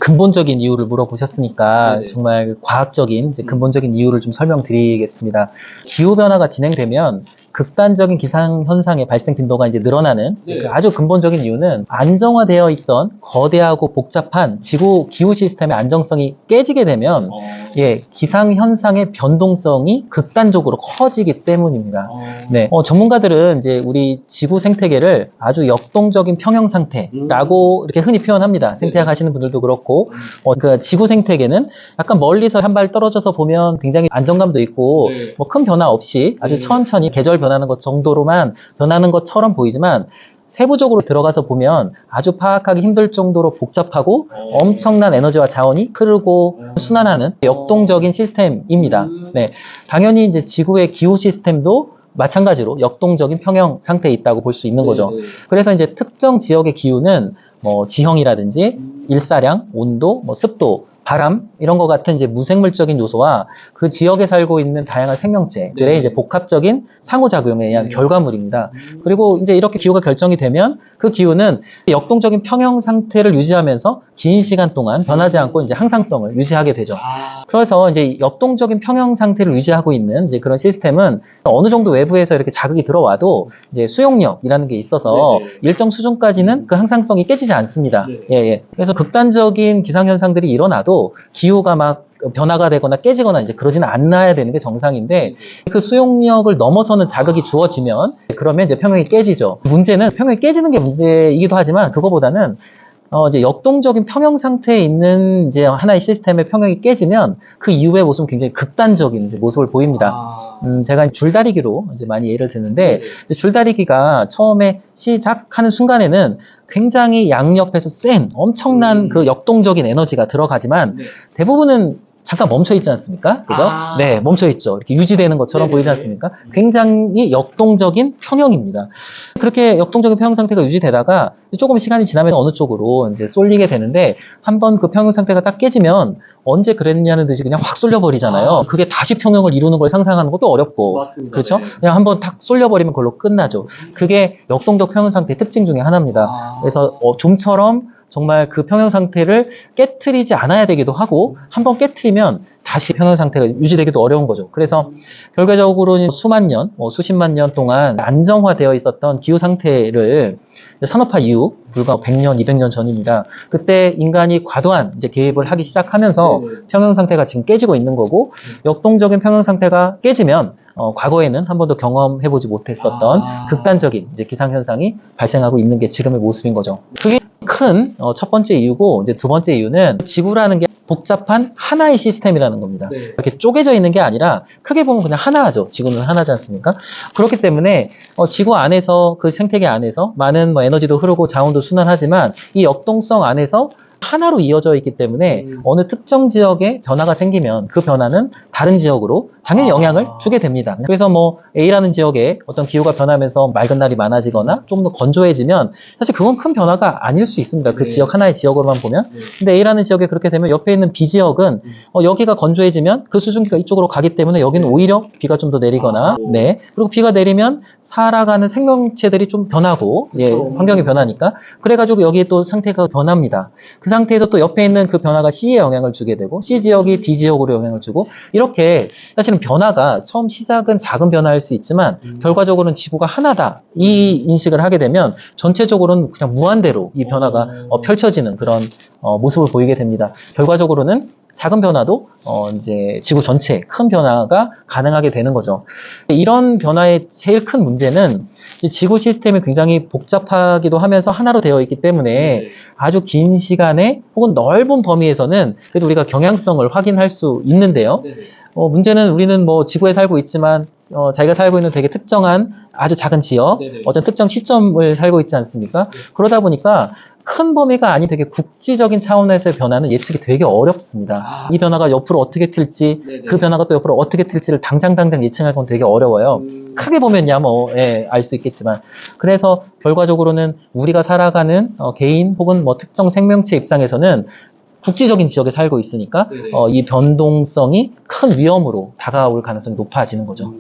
근본적인 이유를 물어보셨으니까 네네. 정말 과학적인 이제 근본적인 이유를 좀 설명드리겠습니다. 기후 변화가 진행되면 극단적인 기상 현상의 발생 빈도가 이제 늘어나는 네. 그 아주 근본적인 이유는 안정화되어 있던 거대하고 복잡한 지구 기후 시스템의 안정성이 깨지게 되면 기상 현상의 변동성이 극단적으로 커지기 때문입니다. 네, 전문가들은 이제 우리 지구 생태계를 아주 역동적인 평형 상태라고 이렇게 흔히 표현합니다. 생태학 하시는 분들도 그렇고, 그 지구 생태계는 약간 멀리서 한 발 떨어져서 보면 굉장히 안정감도 있고, 네. 뭐 큰 변화 없이 아주 천천히 계절 변하는 것 정도로만 변하는 것처럼 보이지만, 세부적으로 들어가서 보면 아주 파악하기 힘들 정도로 복잡하고 엄청난 에너지와 자원이 흐르고 순환하는 역동적인 시스템입니다. 네, 당연히 이제 지구의 기후 시스템도 마찬가지로 역동적인 평형 상태에 있다고 볼 수 있는 거죠. 그래서 이제 특정 지역의 기후는 뭐 지형이라든지 일사량, 온도, 뭐 습도, 바람 이런 것 같은 이제 무생물적인 요소와 그 지역에 살고 있는 다양한 생명체들의 이제 복합적인 상호작용에 의한 결과물입니다. 그리고 이제 이렇게 기후가 결정이 되면 그 기후는 역동적인 평형 상태를 유지하면서 긴 시간 동안 변하지 않고 이제 항상성을 유지하게 되죠. 그래서 이제 역동적인 평형 상태를 유지하고 있는 이제 그런 시스템은 어느 정도 외부에서 이렇게 자극이 들어와도 이제 수용력이라는 게 있어서 일정 수준까지는 그 항상성이 깨지지 않습니다. 그래서 극단적인 기상 현상들이 일어나도 기후가 막 변화가 되거나 깨지거나 이제 그러지는 않아야 되는 게 정상인데 그 수용력을 넘어서는 자극이 주어지면 그러면 이제 평형이 깨지죠. 문제는 평형이 깨지는 게 문제이기도 하지만 그거보다는 이제 역동적인 평형 상태에 있는 이제 하나의 시스템의 평형이 깨지면 그 이후의 모습은 굉장히 극단적인 이제 모습을 보입니다. 제가 줄다리기로 이제 많이 예를 드는데 줄다리기가 처음에 시작하는 순간에는 굉장히 양옆에서 센 엄청난 그 역동적인 에너지가 들어가지만 대부분은 잠깐 멈춰 있지 않습니까? 그죠? 네, 멈춰 있죠. 이렇게 유지되는 것처럼 보이지 않습니까? 굉장히 역동적인 평형입니다. 그렇게 역동적인 평형 상태가 유지되다가 조금 시간이 지나면 어느 쪽으로 이제 쏠리게 되는데 한번 그 평형 상태가 딱 깨지면 언제 그랬냐는 듯이 그냥 확 쏠려버리잖아요. 그게 다시 평형을 이루는 걸 상상하는 것도 어렵고. 맞습니다. 그렇죠? 네. 그냥 한번 탁 쏠려버리면 그걸로 끝나죠. 그게 역동적 평형 상태의 특징 중에 하나입니다. 그래서 좀처럼 정말 그 평형 상태를 깨트리지 않아야 되기도 하고 한번 깨트리면 다시 평형 상태가 유지되기도 어려운 거죠. 그래서 결과적으로는 수만 년, 수십만 년 동안 안정화되어 있었던 기후 상태를 산업화 이후 불과 100년, 200년 전입니다. 그때 인간이 과도한 이제 개입을 하기 시작하면서 평형 상태가 지금 깨지고 있는 거고 역동적인 평형 상태가 깨지면 과거에는 한 번도 경험해보지 못했었던 극단적인 이제 기상현상이 발생하고 있는 게 지금의 모습인 거죠. 그게 큰 첫 번째 이유고 이제 두 번째 이유는 지구라는 게 복잡한 하나의 시스템이라는 겁니다. 이렇게 쪼개져 있는 게 아니라 크게 보면 그냥 하나죠. 지구는 하나지 않습니까? 그렇기 때문에 지구 안에서 그 생태계 안에서 많은 에너지도 흐르고 자원도 순환하지만 이 역동성 안에서 하나로 이어져 있기 때문에 어느 특정 지역에 변화가 생기면 그 변화는 다른 지역으로 당연히 영향을 주게 됩니다. 그래서 뭐 A라는 지역에 어떤 기후가 변하면서 맑은 날이 많아지거나 좀 더 건조해지면 사실 그건 큰 변화가 아닐 수 있습니다. 그 지역 하나의 지역으로만 보면. 근데 A라는 지역에 그렇게 되면 옆에 있는 B 지역은 여기가 건조해지면 그 수증기가 이쪽으로 가기 때문에 여기는 오히려 비가 좀 더 내리거나 그리고 비가 내리면 살아가는 생명체들이 좀 변하고 환경이 변하니까 그래가지고 여기에 또 상태가 변합니다. 그 상태에서 또 옆에 있는 그 변화가 C에 영향을 주게 되고 C 지역이 D 지역으로 영향을 주고 이렇게 사실은 변화가 처음 시작은 작은 변화일 수 있지만 결과적으로는 지구가 하나다 이 인식을 하게 되면 전체적으로는 그냥 무한대로 이 변화가 펼쳐지는 그런 모습을 보이게 됩니다. 결과적으로는 작은 변화도 이제 지구 전체 큰 변화가 가능하게 되는 거죠. 이런 변화의 제일 큰 문제는 지구 시스템이 굉장히 복잡하기도 하면서 하나로 되어 있기 때문에 아주 긴 시간에 혹은 넓은 범위에서는 그래도 우리가 경향성을 확인할 수 있는데요. 문제는 우리는 뭐 지구에 살고 있지만 자기가 살고 있는 되게 특정한 아주 작은 지역, 어떤 특정 시점을 살고 있지 않습니까? 그러다 보니까 큰 범위가 아닌 되게 국지적인 차원에서의 변화는 예측이 되게 어렵습니다. 이 변화가 옆으로 어떻게 튈지, 그 변화가 또 옆으로 어떻게 튈지를 당장 예측할 건 되게 어려워요. 크게 보면야 알 수 있겠지만. 그래서 결과적으로는 우리가 살아가는 개인 혹은 특정 생명체 입장에서는 국지적인 지역에 살고 있으니까 이 변동성이 큰 위험으로 다가올 가능성이 높아지는 거죠.